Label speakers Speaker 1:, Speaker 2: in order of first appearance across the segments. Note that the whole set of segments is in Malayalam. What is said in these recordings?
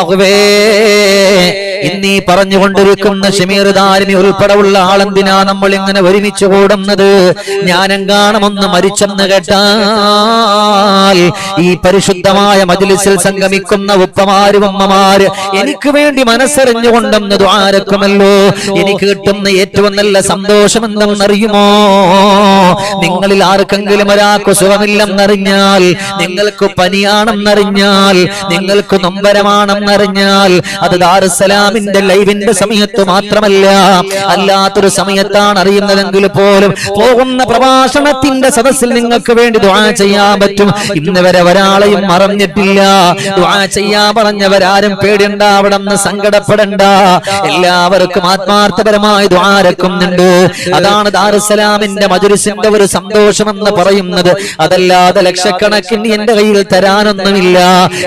Speaker 1: അല്ലാഹുവേ ഇന്നീ പറഞ്ഞുകൊണ്ടിരിക്കുന്ന ഷമീർ ദാരിമി ഉൾപ്പെടെയുള്ള ആളെന്തിനാ നമ്മൾ ഇങ്ങനെ ഒരുമിച്ച് കൂടുന്നത്? ഞാനെങ്ങാണമൊന്ന് മരിച്ചെന്ന് കേട്ടാൽ ഈ പരിശുദ്ധമായ മജ്ലിസിൽ സംഗമിക്കുന്ന ഉപ്പമാരും ഉമ്മമാര് എനിക്ക് വേണ്ടി മനസ്സറിഞ്ഞുകൊണ്ടെന്ന് ദുആരക്കുമല്ലോ. എനിക്ക് കിട്ടുന്ന ഏറ്റവും നല്ല സന്തോഷം എന്തെന്നറിയുമോ? നിങ്ങളിൽ ആർക്കെങ്കിലും ഒരാൾക്ക് സുഖമില്ലെന്നറിഞ്ഞാൽ, നിങ്ങൾക്ക് പനിയാണെന്നറിഞ്ഞാൽ, നിങ്ങൾക്ക് നൊമ്പരമാണെന്നറിഞ്ഞാൽ, അത് ദാറുസ്സലാമിന്റെ ലൈവിന്റെ സമയത്ത് മാത്രമല്ല, അല്ലാത്തൊരു സമയത്താണ് അറിയുന്നതെങ്കിൽ പോലും പോകുന്ന പ്രഭാഷണത്തിന്റെ സദസ്സിൽ നിങ്ങൾക്ക് വേണ്ടി ദുആ ചെയ്യാൻ പറ്റും. ഇന്ന് വരെ ഒരാളെയും മറന്നിട്ടില്ല. ദുആ ചെയ്യാൻ പറഞ്ഞവരാരും പേടിയണ്ട, അവിടെ നിന്ന് സങ്കടപ്പെടണ്ട. എല്ലാവർക്കും ആത്മാർത്ഥപരമായി ദുആ രക്കുന്നുണ്ട്. അതാണ് ദാറുസ്സലാമിന്റെ മജ്ലിസിന്റെ ഒരു സന്തോഷം എന്ന് പറയുന്നത്. അതല്ലാതെ ലക്ഷക്കണക്കിന് എന്റെ കയ്യിൽ തരാനൊന്നുമില്ല.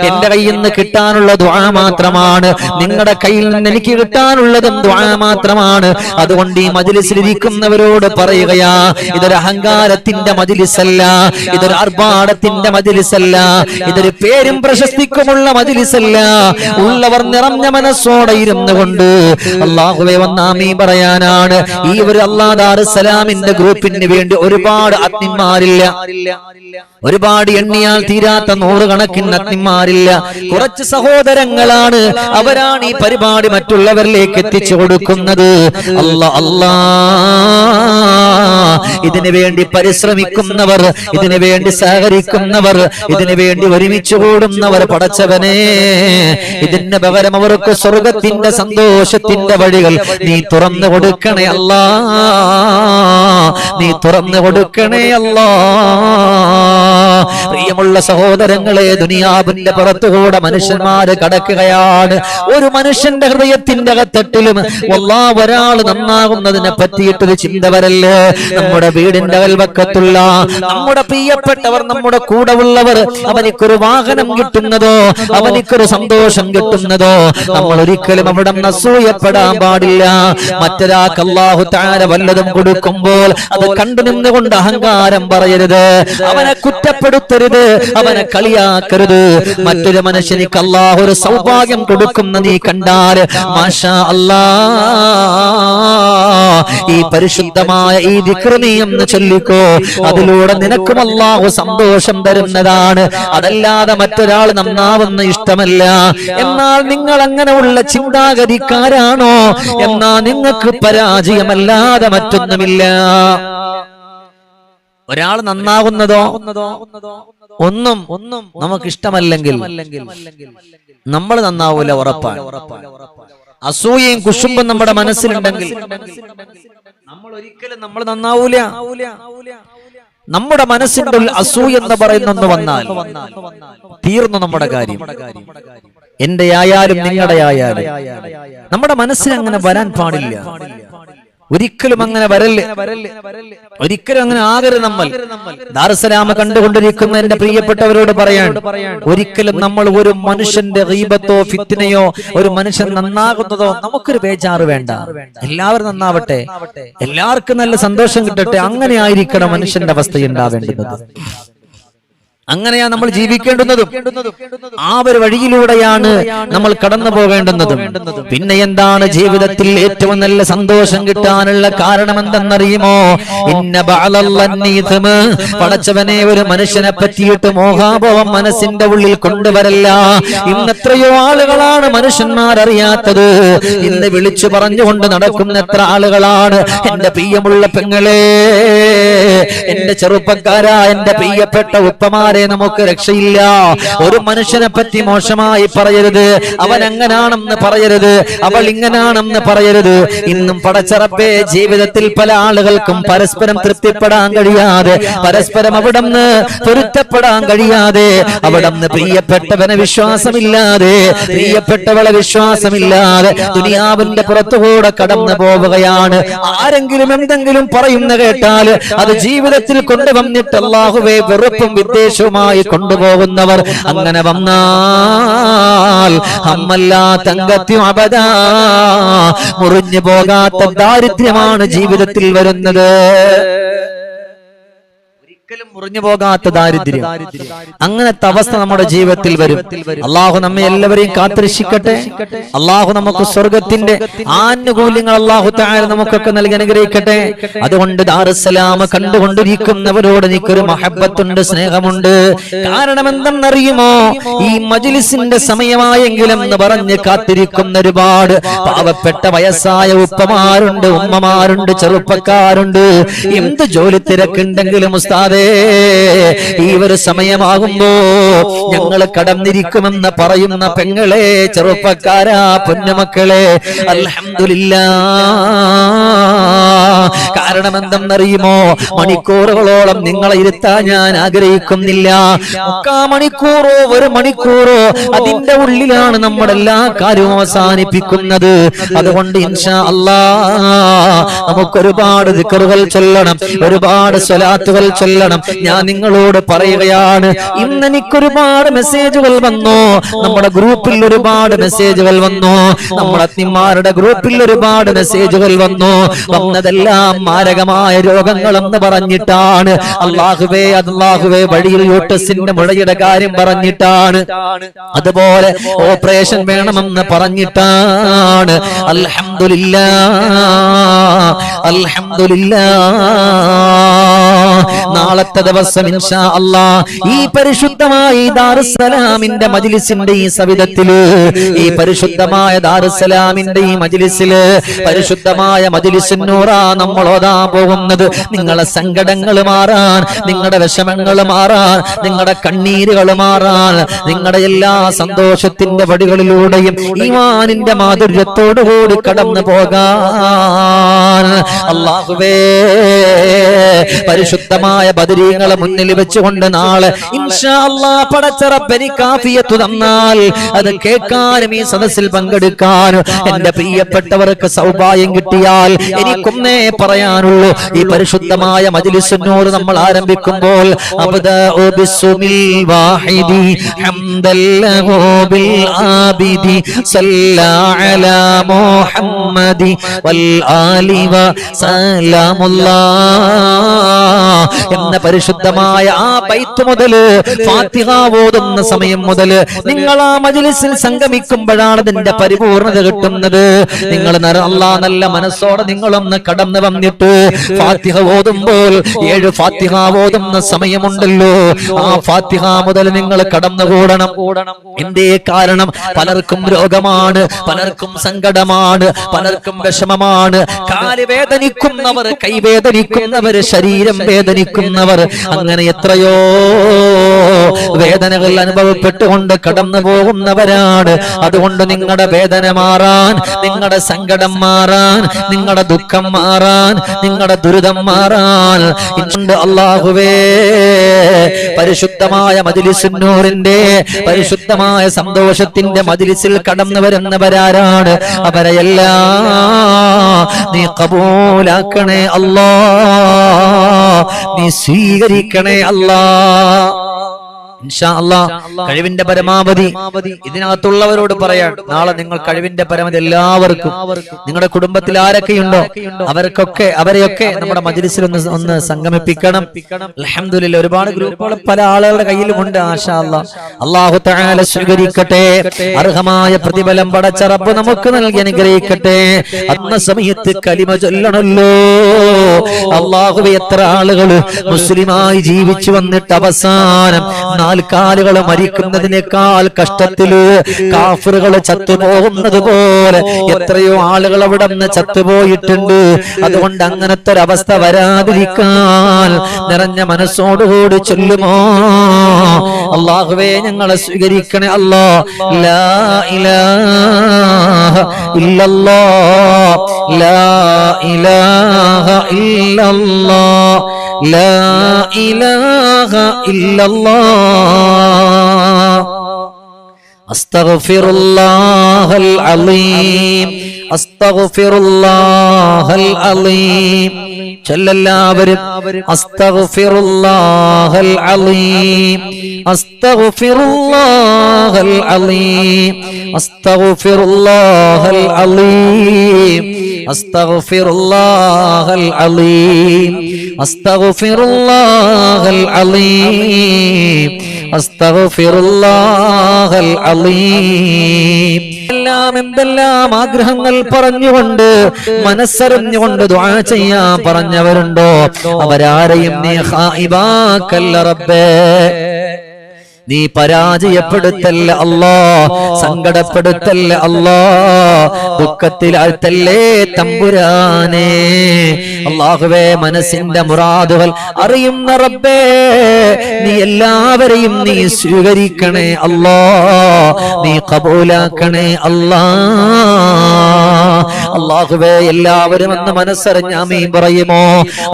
Speaker 1: എന്റെ കയ്യിൽ നിന്ന് കിട്ടാനുള്ള ദുആ മാത്രമാണ്. നിങ്ങളുടെ കയ്യിൽ നിന്ന് എനിക്ക് കിട്ടാനുള്ളതും ദുആ മാത്രമാണ്. അതുകൊണ്ട് ഈ മജ്ലിസിൽ ഇരിക്കുന്നവരോട് പറയുകയാ, ഇതൊരു അഹങ്കാരത്തിന്റെ മജ്ലിസല്ല, ഇതൊരു ആർഭാടത്തിന്റെ മജ്ലിസല്ല, ഇതൊരു പേരും പ്രശസ്തിക്കുമുള്ള മജ്ലിസല്ല. ഉള്ളവർ നിറഞ്ഞ മനസ്സോടെ ഇരുന്നു കൊണ്ട് അല്ലാഹുവേ വന്ന് ആമീൻ പറയാനാണ്. ഈ ഒരു അല്ലാഹ് ദാറുസ്സലാമിന്റെ ഗ്രൂപ്പിന് വേണ്ടി ഒരുപാട് അഗ്നിമാരില്ല, ഒരുപാട് എണ്ണിയാൽ തീരാത്ത നൂറുകണക്കിന് അഗ്നിമാരില്ല. കുറച്ച് സഹോദരങ്ങളാണ്, അവരാണ് ഈ പരിപാടി മറ്റുള്ളവരിലേക്ക് എത്തിച്ചു കൊടുക്കുന്നത്. അല്ലാ ഇതിനു വേണ്ടി പരിശ്രമിക്കുന്നവർ, ഇതിനു വേണ്ടി സഹകരിക്കുന്നവർ, ഇതിനു വേണ്ടി ഒരുമിച്ച് കൂടുന്നവർ, പടച്ചവനെ ഇതിന് പകരം അവർക്ക് സ്വർഗത്തിന്റെ സന്തോഷത്തിന്റെ വഴികൾ നീ തുറന്നു കൊടുക്കണേ അല്ലാ, നീ തുറന്നു കൊടുക്കണേ അല്ലാ. പ്രിയമുള്ള സഹോദരങ്ങളെ, ദുനിയാവിന്റെ പുറത്തുകൂടെ മനുഷ്യന്മാര് കടക്കുകയാണ്. ഒരു മനുഷ്യന്റെ ഹൃദയത്തിന്റെ അകത്തട്ടിലും വല്ലാഹ് ഒരാൾ നന്നാകുന്നതിനെ പറ്റിയിട്ടൊരു ചിന്ത വരല്ലേ? നമ്മുടെ വീടിന്റെ അയൽവക്കത്തുള്ള നമ്മുടെ പ്രിയപ്പെട്ടവർ, നമ്മുടെ കൂടെ ഉള്ളവർ, അവനിക്കൊരു വാഹനം കിട്ടുന്നതോ, അവനിക്കൊരു സന്തോഷം കിട്ടുന്നതോ, നമ്മൾ ഒരിക്കലും അവിടെ അസൂയപ്പെടാൻ പാടില്ല. മറ്റൊരാൾക്ക് അല്ലാഹു തആല വല്ലതും കൊടുക്കുമ്പോൾ അത് കണ്ടു നിന്നുകൊണ്ട് അഹങ്കാരം പറയരുത്, അവനെ കുറ്റപ്പെടുത്തരുത്, അവനെ കളിയാക്കരുത്. മറ്റൊരു മനുഷ്യനിക്ക് അല്ലാഹു ഒരു സൗഭാഗ്യം കൊടുക്കുന്ന നീ കണ്ടാൽ മാഷാ അല്ലാഹ്, ഈ പരിശുദ്ധമായ ഈ ദിക്ർ നീ എന്ന് ചൊല്ലിക്കോ, അതിലൂടെ നിനക്കും അല്ലാഹു സന്തോഷം തരുന്നതാണ്. അതല്ലാതെ മറ്റൊരാൾ നന്നാവുന്ന ഇഷ്ടമല്ല. എന്നാൽ നിങ്ങൾ അങ്ങനെയുള്ള ചിന്താഗതിക്കാരാണോ? എന്നാൽ നിങ്ങൾക്ക് പരാജയമല്ലാതെ മറ്റൊന്നുമില്ല. ഒരാൾ നന്നാകുന്നതോ ഒന്നും നമുക്ക് ഇഷ്ടമല്ലെങ്കിൽ നമ്മൾ നന്നാവൂല, ഉറപ്പാണ്. അസൂയയും കുശുമ്പും നമ്മുടെ മനസ്സിലുണ്ടെങ്കിൽ നമ്മൾ ഒരിക്കലും നമ്മൾ നന്നാവൂല. നമ്മുടെ മനസ്സിന്റെ ഉള്ളിൽ അസൂയ എന്ന് പറയുന്നൊന്ന് വന്നാൽ തീർന്നു നമ്മുടെ കാര്യം. എന്റെ ആയാലും നിങ്ങളുടെ ആയാലും നമ്മുടെ മനസ്സിൽ അങ്ങനെ വരാൻ പാടില്ല. ഒരിക്കലും അങ്ങനെ വരല്ലേ, ഒരിക്കലും അങ്ങനെ ആകരുത്. നമ്മൾ ദാറുസ്സലാം കണ്ടുകൊണ്ടിരിക്കുന്ന എന്റെ പ്രിയപ്പെട്ടവരോട് പറയാൻ, ഒരിക്കലും നമ്മൾ ഒരു മനുഷ്യന്റെ ഗീബത്തോ ഫിത്നയോ, ഒരു മനുഷ്യൻ നന്നാകുന്നതോ നമുക്കൊരു ബേജാറ് വേണ്ട. എല്ലാവരും നന്നാവട്ടെ, എല്ലാവർക്കും നല്ല സന്തോഷം കിട്ടട്ടെ, അങ്ങനെ ആയിരിക്കണം മനുഷ്യന്റെ അവസ്ഥ ഉണ്ടാവേണ്ടുന്നത്. അങ്ങനെയാ നമ്മൾ ജീവിക്കേണ്ടുന്നതും ആ ഒരു വഴിയിലൂടെയാണ് നമ്മൾ കടന്നു പോകേണ്ടുന്നതും. പിന്നെ എന്താണ് ജീവിതത്തിൽ ഏറ്റവും നല്ല സന്തോഷം കിട്ടാനുള്ള കാരണം എന്തെന്നറിയുമോ? പടച്ചവനെ, ഒരു മനുഷ്യനെ പറ്റിയിട്ട് മോഹാഭാവം മനസ്സിന്റെ ഉള്ളിൽ കൊണ്ടുവരല്ല. ഇന്ന് എത്രയോ ആളുകളാണ് മനുഷ്യന്മാരറിയാത്തത്. ഇന്ന് വിളിച്ചു പറഞ്ഞുകൊണ്ട് നടക്കുന്ന എത്ര ആളുകളാണ്. എന്റെ പ്രിയമുള്ള പെങ്ങളെ, എന്റെ ചെറുപ്പക്കാരാ, എന്റെ പ്രിയപ്പെട്ട ഉപ്പമാരെ, നമുക്ക് രക്ഷയില്ല. ഒരു മനുഷ്യനെ പറ്റി മോശമായി പറയരുത്, അവൻ അങ്ങനാണെന്ന് പറയരുത്, അവൾ ഇങ്ങനാണെന്ന് പറയരുത്. ഇന്നും പടച്ചറപ്പേ, ജീവിതത്തിൽ പല ആളുകൾക്കും പരസ്പരം തൃപ്തിപ്പെടാൻ കഴിയാതെ, പരസ്പരം അവിടുന്ന് പൊരുത്തപ്പെടാൻ കഴിയാതെ, അവിടുന്ന് പ്രിയപ്പെട്ടവനെ വിശ്വാസമില്ലാതെ, പ്രിയപ്പെട്ടവളെ വിശ്വാസമില്ലാതെ ദുനിയാവിന്റെ പുറത്തുകൂടെ കടന്നു പോവുകയാണ്. ആരെങ്കിലും എന്തെങ്കിലും പറയുന്ന കേട്ടാൽ അത് ജീവിതത്തിൽ കൊണ്ടുവന്നിട്ട് അല്ലാഹുവേ വെറുപ്പും വിദ്വേഷവും കൊണ്ടുപോകുന്നവർ, അങ്ങനെ വന്നാൽ ഹമ്മല്ലാത്തങ്കത്യം അബദാ, മുറിഞ്ഞു പോകാത്ത ദാരിദ്ര്യമാണ് ജീവിതത്തിൽ വരുന്നത്. ഒരിക്കലും മുറിഞ്ഞു പോകാത്ത ദാരിദ്ര്യം, അങ്ങനത്തെ അവസ്ഥ നമ്മുടെ ജീവിതത്തിൽ വരും. അള്ളാഹു നമ്മെ എല്ലാവരെയും കാത്തിരക്ഷിക്കട്ടെ. അള്ളാഹു നമുക്ക് സ്വർഗത്തിന്റെ ആനുകൂല്യങ്ങൾ അള്ളാഹു തആല നമുക്കൊക്കെ നൽകി അനുഗ്രഹിക്കട്ടെ. അതുകൊണ്ട് ദാറുസ്സലാം കണ്ടുകൊണ്ടിരിക്കുന്നവരോട് എനിക്കൊരു മഹബ്ബത്തുണ്ട്, സ്നേഹമുണ്ട്. കാരണം എന്തെന്നറിയുമോ? ഈ മജ്ലിസിന്റെ സമയമായെങ്കിലും എന്ന് പറഞ്ഞ് കാത്തിരിക്കുന്ന ഒരുപാട് പാവപ്പെട്ട വയസ്സായ ഉപ്പമാരുണ്ട്, ഉമ്മമാരുണ്ട്, ചെറുപ്പക്കാരുണ്ട്. എന്ത് ജോലി തിരക്കുണ്ടെങ്കിലും ഉസ്താദേ, ഈ ഒരു സമയമാകുമ്പോ ഞങ്ങൾ കടന്നിരിക്കുമെന്ന് പറയുന്ന പെങ്ങളെ, ചെറുപ്പക്കാരാ, പൊന്നുമക്കളെ, അൽഹംദുലില്ലാഹ്. കാരണം എന്തെന്നറിയുമോ? മണിക്കൂറുകളോളം നിങ്ങളെ ഇരുത്താൻ ഞാൻ ആഗ്രഹിക്കുന്നില്ല. 3/4 മണിക്കൂറോ 1 മണിക്കൂറോ അതിന്റെ ഉള്ളിലാണ് നമ്മുടെ എല്ലാ കാര്യവും അവസാനിപ്പിക്കുന്നത്. അതുകൊണ്ട് ഇൻഷാ അല്ലാഹ് നമുക്കൊരുപാട് ദിക്റുകൾ ചൊല്ലണം, ഒരുപാട് സ്വലാത്തുകൾ ചൊല്ലണം. ഞാൻ നിങ്ങളോട് പറയുകയാണ്, ഇന്ന് എനിക്കൊരുപാട് മെസ്സേജുകൾ വന്നു, നമ്മുടെ ഗ്രൂപ്പിൽ ഒരുപാട് മെസ്സേജുകൾ വന്നു, നമ്മുടെ അത്തിമാരുടെ ഗ്രൂപ്പിൽ ഒരുപാട് മെസ്സേജുകൾ വന്നു. വന്നതെല്ലാം മാരകമായ രോഗങ്ങളെന്ന് പറഞ്ഞിട്ടാണ്. അല്ലാഹുവേ അല്ലാഹുവേ, വഴിയിൽ യൂട്ടസിന്റെ മുഴയുടെ കാര്യം പറഞ്ഞിട്ടാണ്, അതുപോലെ ഓപ്പറേഷൻ വേണമെന്ന് പറഞ്ഞിട്ടാണ്. അൽഹംദുലില്ലാഹ് അൽഹംദുലില്ലാഹ്. നാളത്തെ ദിവസം ഇൻഷാ അല്ലാഹ് ഈ പരിശുദ്ധമായ ദാറുസ്സലാമിന്റെ മജ്ലിസിന്റെ ഈ സവിധത്തില്, ഈ പരിശുദ്ധമായ ദാറുസ്സലാമിന്റെ ഈ മജ്ലിസില്, പരിശുദ്ധമായ മജ്ലിസുൻ നൂറാ നമ്മൾ ഓതാൻ പോകുന്നത്. നിങ്ങളെ സങ്കടങ്ങൾ മാറാൻ, നിങ്ങളുടെ വിഷമങ്ങൾ മാറാൻ, നിങ്ങളുടെ കണ്ണീരുകൾ മാറാൻ, നിങ്ങളുടെ എല്ലാ സന്തോഷത്തിന്റെ വഴികളിലൂടെയും ഈമാനിന്റെ മാധുര്യത്തോടുകൂടി കടന്നു പോകാൻ അല്ലാഹുവേ പരിശുദ്ധമായ ബദരീങ്ങളെ മുന്നിൽ വെച്ചുകൊണ്ട് നാളെ ഇൻഷാ അല്ലാഹ് പടച്ച റബ്ബ് എനിക്ക് ആഫിയത്ത് തന്നാൽ അത് കേൾക്കാനും ഈ സദസ്സിൽ പങ്കെടുക്കാനും എന്റെ പ്രിയപ്പെട്ടവർക്ക് സൗഭാഗ്യം കിട്ടിയാൽ എനിക്കൊന്നേ പറയാനുള്ളൂ. ഈ പരിശുദ്ധമായ മജ്ലിസുൻ നൂർ നമ്മൾ ആരംഭിക്കുമ്പോൾ അബ്ദഉ ബിസ്മിൽ വാഹിദി ഹംദൽ ലഹു ബിൽ ആബിദി സല്ലാ അലാ മുഹമ്മദി വൽ ആലി വ സലാമുല്ലാഹ് എന്ന പരിശുദ്ധമായ ആ ബൈത്ത് മുതല് ഫാത്തിഹ ഓതുന്ന സമയം മുതല് നിങ്ങൾ ആ മജ്ലിസിൽ സംഗമിക്കുമ്പോഴാണ് അതിന്റെ പരിപൂർണത കിട്ടുന്നത്. നിങ്ങൾ അല്ലാഹ് നല്ല മനസ്സോടെ നിങ്ങളൊന്ന് കടന്നു വന്നിട്ട് ഫാത്തിഹ ഓതുമ്പോൾ 7 ഫാത്തിഹ ഓതുന്ന സമയമുണ്ടല്ലോ, ആ ഫാത്തിഹ മുതൽ നിങ്ങൾ കടന്നുകൂടണം. എന്തേ കാരണം? പലർക്കും രോഗമാണ്, പലർക്കും സങ്കടമാണ്, പലർക്കും വിഷമമാണ്. കാല് വേദനിക്കുന്നവർ, കൈവേദനിക്കുന്നവർ, ശരീരം വേദനിക്കുന്നവർ, അങ്ങനെ എത്രയോ വേദനകൾ അനുഭവപ്പെട്ടുകൊണ്ട് കടന്നു പോകുന്നവരാണ്. അതുകൊണ്ട് നിങ്ങളുടെ വേദന മാറാൻ, നിങ്ങളുടെ സങ്കടം മാറാൻ, നിങ്ങളുടെ ദുഃഖം മാറാൻ, നിങ്ങളുടെ ദുരിതം മാറാൻ അല്ലാഹുവേ പരിശുദ്ധമായ മജ്ലിസുൻ നൂറിന്റെ പരിശുദ്ധമായ സന്തോഷത്തിന്റെ മജ്ലിസിൽ കടന്നു വരുന്നവരാരാണ്? അവരെയെല്ലാം നീ ഖബൂലാക്കണേ അല്ലാഹ്, നീ സ്വീകരിക്കണേ അല്ലാഹ്. ഇൻഷാ അല്ലാഹ് കഴിവിന്റെ പരമാവധി ഇതിനകത്തുള്ളവരോട് പറയാൻ, നാളെ നിങ്ങൾ കഴിവിന്റെ പരമാവധി എല്ലാവർക്കും, നിങ്ങളുടെ കുടുംബത്തിൽ ആരൊക്കെയുണ്ടോ അവരെയൊക്കെ നമ്മുടെ മജ്ലിസിൽ ഒന്ന് സംഗമിപ്പിക്കണം. അൽഹംദുലില്ലാഹ് ഒരുപാട് ഗ്രൂപ്പുകൾ പല ആളുകളുടെ കയ്യിലുമുണ്ട്. മാഷാ അല്ലാഹ്, അല്ലാഹു തആല സ്വീകരിക്കട്ടെ. അർഹമായ പ്രതിഫലം പടച്ച റബ്ബ് നമുക്ക് നൽകി അനുഗ്രഹിക്കട്ടെ. അന്ന സമയത്ത് കലിമ ചൊല്ലണല്ലോ. അല്ലാഹുവേ എത്ര ആളുകൾ മുസ്ലിമായി ജീവിച്ചു വന്നിട്ട് അവസാനം നാൽക്കാലുകൾ മരിക്കുന്നതിനേക്കാൾ കഷ്ടത്തില് കാഫിറുകൾ ചത്തുപോകുന്നത് പോലെ എത്രയോ ആളുകൾ അവിടെ നിന്ന് ചത്തുപോയിട്ടുണ്ട്. അതുകൊണ്ട് അങ്ങനത്തെ ഒരവസ്ഥ വരാതിരിക്കാൻ നിറഞ്ഞ മനസ്സോടുകൂടി ചൊല്ലുമോ? അല്ലാഹുവേ ഞങ്ങളെ സ്വീകരിക്കണേ അല്ലാഹ്. ലാ ഇലാഹ ഇല്ലല്ലാഹ്, ലാ ഇലാഹ ഇല്ലല്ലാഹ്, ലാ ഇലാഹ ഇല്ലല്ലാഹ്. അസ്തഗ്ഫിറുല്ലാഹൽ അലീം അസ്തഗ്ഫിറുല്ലാഹൽ അലീം. ചൊല്ലെല്ലാവരും അസ്തഗ്ഫിറുല്ലാഹൽ അലീം, അസ്തഗ്ഫിറുല്ലാഹൽ അലീം, അസ്തഗ്ഫിറുല്ലാഹൽ അലീം, അസ്തഗ്ഫിറുല്ലാഹൽ അലീം, അസ്തഗ്ഫിറുല്ലാഹൽ അലീം, അസ്തഗ്ഫിറുല്ലാഹൽ അലീം. എന്തെല്ലാം ആഗ്രഹങ്ങൾ പറഞ്ഞുകൊണ്ട് മനസ്സറിഞ്ഞുകൊണ്ട് ദുആ ചെയ്യാൻ പറഞ്ഞവരുണ്ടോ അവരാരെയും നീ ഖായിബാക്കല്ല റബ്ബേ, നീ പരാജയപ്പെടുത്തല്ല അല്ലാ, സങ്കടപ്പെടുത്തല്ല അല്ലാ, ദുഃഖത്തിലാഴ്ത്തല്ലേ തമ്പുരാനെ. അല്ലാഹുവേ, മനസ്സിന്റെ മുറാദുകൾ അറിയുന്ന റബ്ബേ, നീ എല്ലാവരെയും നീ സ്വീകരിക്കണേ അല്ലാ, നീ ഖബൂലാക്കണേ അല്ലാ. അല്ലാഹുവേ, എല്ലാവരും എന്ന് മനസ്സറിഞ്ഞ ആമീൻ പറയുമോ?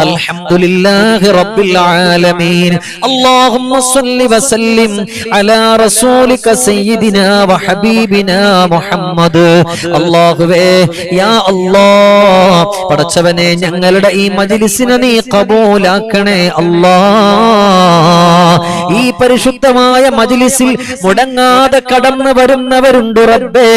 Speaker 1: അൽഹംദുലില്ലാഹി റബ്ബിൽ ആലമീൻ. അല്ലാഹുമ്മ സ്വല്ലി വസല്ലിം അലാ റസൂലിക സയ്യിദിനാ വഹബീബിനാ മുഹമ്മദ്. അല്ലാഹുവേ, യാ അല്ലാഹ്, പടച്ചവനെ ഞങ്ങളുടെ ഈ മജ്ലിസിനെ നീ ഖബൂലാക്കണേ അല്ലാഹ്. ഈ പരിശുദ്ധമായ മജ്ലിസിൽ മുടങ്ങാതെ കടന്നു വരുന്നവരുണ്ട് റബ്ബേ,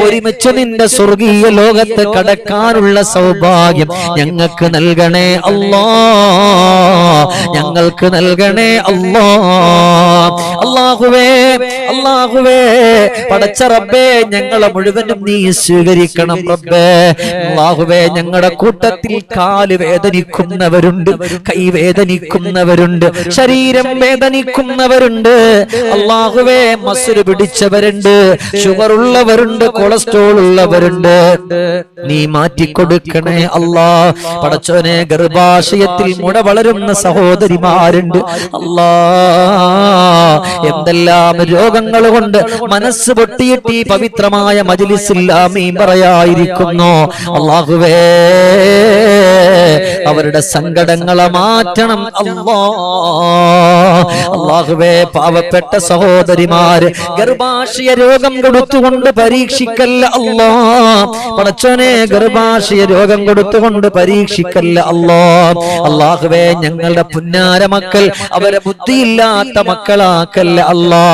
Speaker 1: ഒരുമിച്ച് നിന്റെ സ്വർഗീയ ലോകത്ത് കടക്കാനുള്ള സൗഭാഗ്യം ഞങ്ങൾക്ക് നൽകണേ അല്ലാഹ്, ഞങ്ങൾക്ക് നൽകണേ അല്ലാഹ്. അല്ലാഹുവേ, അല്ലാഹുവേ, പടച്ച റബ്ബേ, ഞങ്ങളെ മുഴുവനും നീ സ്വീകരിക്കണം റബ്ബേ. അല്ലാഹുവേ, ഞങ്ങളുടെ കൂട്ടത്തിൽ കാല് വേദനിക്കുന്നവരുണ്ട്, കൈ വേദനിക്കുന്നവരുണ്ട്, ശരീരം വേദനിക്കുന്നവരുണ്ട്. അല്ലാഹുവേ, മസ്ര് പിടിച്ചവരുണ്ട്, ഷുഗർ ഉള്ളവരുണ്ട്, കൊളസ്ട്രോൾ ഉള്ളവരുണ്ട്, നീ മാറ്റിക്കൊടുക്കണേ അല്ലാ. പടച്ചോനെ, ഗർഭാശയത്തിൽ മുട വളരുന്ന സഹോദരിമാരുണ്ട് അല്ലാ, എന്തെല്ലാം രോഗങ്ങൾ കൊണ്ട് മനസ്സ് പൊട്ടിയിട്ട് ഈ പവിത്രമായ മജ്ലിസിൽ ആമീൻ പറയായിരിക്കുന്നു. അല്ലാഹുവേ, അവരുടെ സങ്കടങ്ങളെ മാറ്റണം അല്ലാ. അല്ലാഹുവേ, പാവപ്പെട്ട സഹോദരിമാര് ഗർഭാശയ രോഗം കൊടുത്തുകൊണ്ട് പരീക്ഷിക്കല്ല അല്ലാ. പടച്ചോനെ, ഗർഭാശയ രോഗം കൊടുത്തുകൊണ്ട് പരീക്ഷിക്കല്ല അല്ലാ. അല്ലാഹുവേ, ഞങ്ങളുടെ പുന്നാര മക്കൾ അവരെ ബുദ്ധിയില്ലാത്ത മക്കളാക്കല്ല അല്ലാ,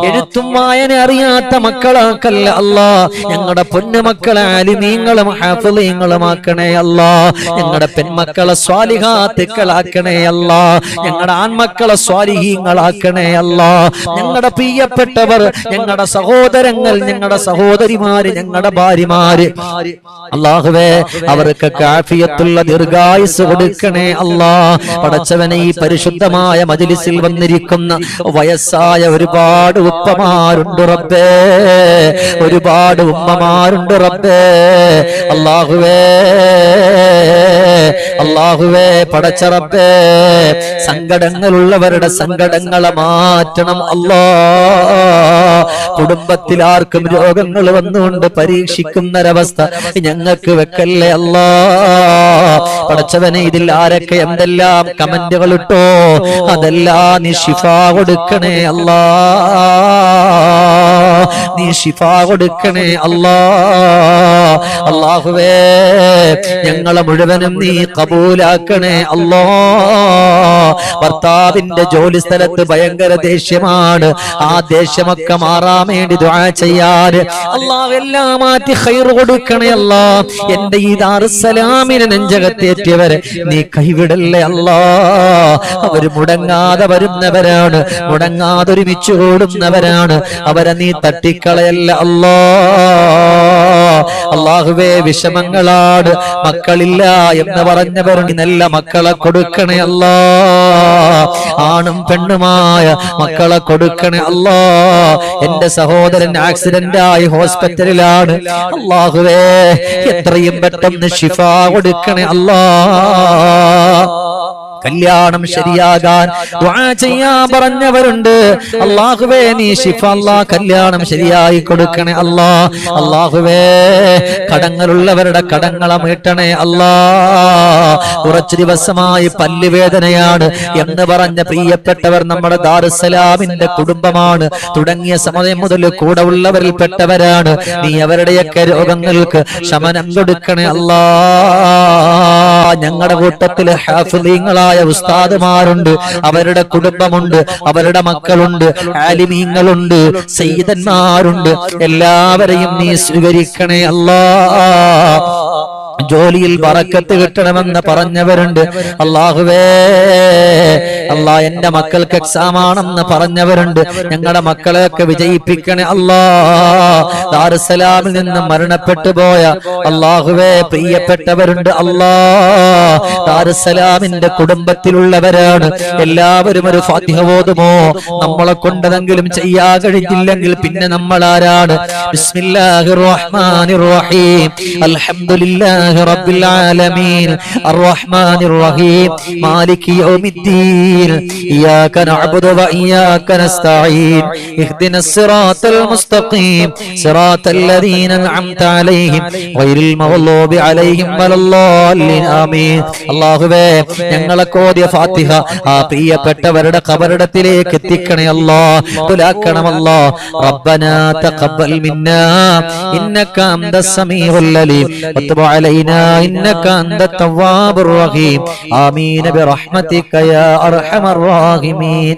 Speaker 1: എഴുത്തും വായന അറിയാത്ത മക്കളാക്കല്ല അല്ലാ. ഞങ്ങളുടെ പൊന്നുമക്കളെ ആലിമീങ്ങളും ഹാഫിളീങ്ങളുമാക്കണേ അല്ലാ. ഞങ്ങളുടെ പെൺമക്കളെ സ്വാലിഹാത്തുക്കളാക്കണേ അല്ലാ. ഞങ്ങളുടെ ആൺമക്കളെ സ്വാലിഹീങ്ങളാക്കണേ അല്ലാ. ഞങ്ങളുടെ പ്രിയപ്പെട്ടവർ, ഞങ്ങളുടെ സഹോദരങ്ങൾ, ഞങ്ങളുടെ സഹോദരിമാര്, ഞങ്ങളുടെ ഭാര്യമാര്, അല്ലാഹുവേ, അവർക്ക് ആഫിയത്തുള്ള ദീർഘായുസ് കൊടുക്കണേ അല്ലാ. പടച്ചവനെ, ഈ പരിശുദ്ധമായ മജ്ലിസിൽ വന്നിരിക്കുന്ന വയസ്സായ ഒരുപാട് ഉപ്പമാരുണ്ട് റബ്ബേ, ഒരുപാട് ഉമ്മമാരുണ്ട് റബ്ബേ. അല്ലാഹുവേ, അല്ലാഹുവേ, പടച്ച റബ്ബേ, സങ്കടങ്ങളുള്ളവരുടെ സങ്കടങ്ങളെ മാറ്റണം അല്ലാ. കുടുംബത്തിൽ ആർക്കും രോഗങ്ങൾ വന്നുകൊണ്ട് പരീക്ഷിക്കുന്നൊരവസ്ഥ ഞങ്ങൾക്ക് വെക്കല്ലേ അല്ലാ. പടച്ചവനെ, ഇതിൽ ആരൊക്കെ എന്തെല്ലാം കമന്റുകൾ ഇട്ടോ അതെല്ലാം നീ ശിഫ കൊടുക്കണേ അല്ലാ, നീ ശിഫ കൊടുക്കണേ അല്ലാ. അല്ലാഹുവേ, ഞങ്ങളെ മുഴുവനും നീ ഖബൂലാക്കണേ അല്ലാ. ഭർത്താവിന്റെ ജോലി സ്ഥലത്ത് ഭയങ്കര ദേഷ്യമാണ്, ആ ദേഷ്യമൊക്കെ മാറാൻ വേണ്ടി ദുആ ചെയ്യാൻ അല്ലാഹ് എല്ലാം മാറ്റി ഖൈർ കൊടുക്കണേ അല്ലാ. എന്റെ ഈ ദാറുസ്സലാമിനെ നെഞ്ചകത്തേറ്റിയവരെ നീ കൈവിടല്ലേ അല്ലാ. അവര് മുടങ്ങാതെ വരുന്നവരാണ്, മുടങ്ങാതെ ഒരുമിച്ച് കൂടുന്നവരാണ്, അവരെ നീ തട്ടിക്കളയല്ല അല്ലാ. അല്ലാഹുവേ, വിഷമങ്ങളാണ്, മക്കളില്ല എന്ന് പറഞ്ഞവർ നല്ല മക്കളെ കൊടുക്കണേ അല്ലാ. ആണും പെണ്ണുമായ മക്കളെ കൊടുക്കണേ അല്ലാ. എന്റെ സഹോദരൻ ആക്സിഡന്റ് ആയി ഹോസ്പിറ്റലിലാണ്. അല്ലാഹുവേ, എത്രയും പെട്ടെന്ന് ശിഫ കൊടുക്കണേ അല്ലാ. കല്യാണം ശരിയാകാൻ ദുആ ചെയ്യാൻ പറഞ്ഞവരുണ്ട്. അല്ലാഹുവേ നീ ശിഫ അല്ലാഹ് കല്യാണം ശരിയായി കൊടുക്കണേ അല്ലാഹ്. അല്ലാഹുവേ കടങ്ങളുള്ളവരുടെ കടങ്ങളെ മീട്ടണേ അല്ലാഹ്. കുറച്ചു ദിവസമായി പല്ലുവേദനയാണ് എന്ന് പറഞ്ഞ പ്രിയപ്പെട്ടവർ നമ്മുടെ ദാറുസ്സലാമിന്റെ കുടുംബമാണ്. തുടങ്ങിയ സമയം മുതൽ കൂടെ ഉള്ളവരിൽ പെട്ടവരാണ്. നീ അവരുടെയൊക്കെ രോഗങ്ങൾക്ക് ശമനം കൊടുക്കണേ അല്ലാഹ്. ഞങ്ങളുടെ കൂട്ടത്തിൽ ഹാഫിളീങ്ങളായ ഉസ്താദുമാരുണ്ട്, അവരുടെ കുടുംബമുണ്ട്, അവരുടെ മക്കളുണ്ട്, ആലിമീങ്ങളുണ്ട്, സയ്യിദന്മാരുണ്ട്. എല്ലാവരെയും നീ സ്വീകരിക്കണേ അല്ലാഹ്. ജോലിയിൽ ബറക്കത്ത് കിട്ടണമെന്ന് പറഞ്ഞവരുണ്ട്. അല്ലാഹുവേ അല്ലാഹ് എന്റെ മക്കൾക്ക് എക്സാം ആണെന്ന് പറഞ്ഞവരുണ്ട്. ഞങ്ങളുടെ മക്കളെയൊക്കെ വിജയിപ്പിക്കണേ അല്ലാഹ്. ദാറുസ്സലാമിൽ നിന്ന് മരണപ്പെട്ടു പോയ അല്ലാഹുവേ പ്രിയപ്പെട്ടവരുണ്ട് അല്ലാഹ്. ദാറുസ്സലാമിന്റെ കുടുംബത്തിലുള്ളവരാണ്. എല്ലാവരും ഒരു ഫാത്തിഹ ഓതുമോ? നമ്മളെ കൊണ്ടതെങ്കിലും ചെയ്യാൻ കഴിഞ്ഞില്ലെങ്കിൽ പിന്നെ നമ്മൾ ആരാണ്? ബിസ്മില്ലാഹിർ റഹ്മാനിർ റഹീം അൽഹംദുലില്ലാഹി റബ്ബിൽ ആലമീൻ അർറഹ്മാനിർ റഹീം മാലികി യൗമിദ്ദീൻ ഇയ്യാക നഅ്ബുദു വ ഇയ്യാക നസ്തഈൻ ഇഹ്ദിനസ് സിറാത്തൽ മുസ്തഖീം സിറാത്തൽ ലദീന അൻഅംത അലൈഹിം ഗൈറിൽ മഗ്ളൂബി അലൈഹിം വലല്ലാലിൻ ആമീൻ. അല്ലാഹുവേ ഞങ്ങളെ കോദിയ ഫാത്തിഹ ആ പ്രിയപ്പെട്ടവരുടെ ഖബറിടത്തിലേക്ക് എത്തിക്കണേ അല്ലാഹ്. തുലാക്കണം അല്ലാഹ്. റബ്ബനാ തഖബ്ബൽ മിന്നാ ഇന്നക അൻതസ് സമീഉൽ അലീം വതുബ് അലൈനാ ഇന്നക അൻതത് തവ്വാബുർ റഹീം. ആമീൻ ബിറഹ്മതിക യാ അർഹമർ റഹീമീൻ.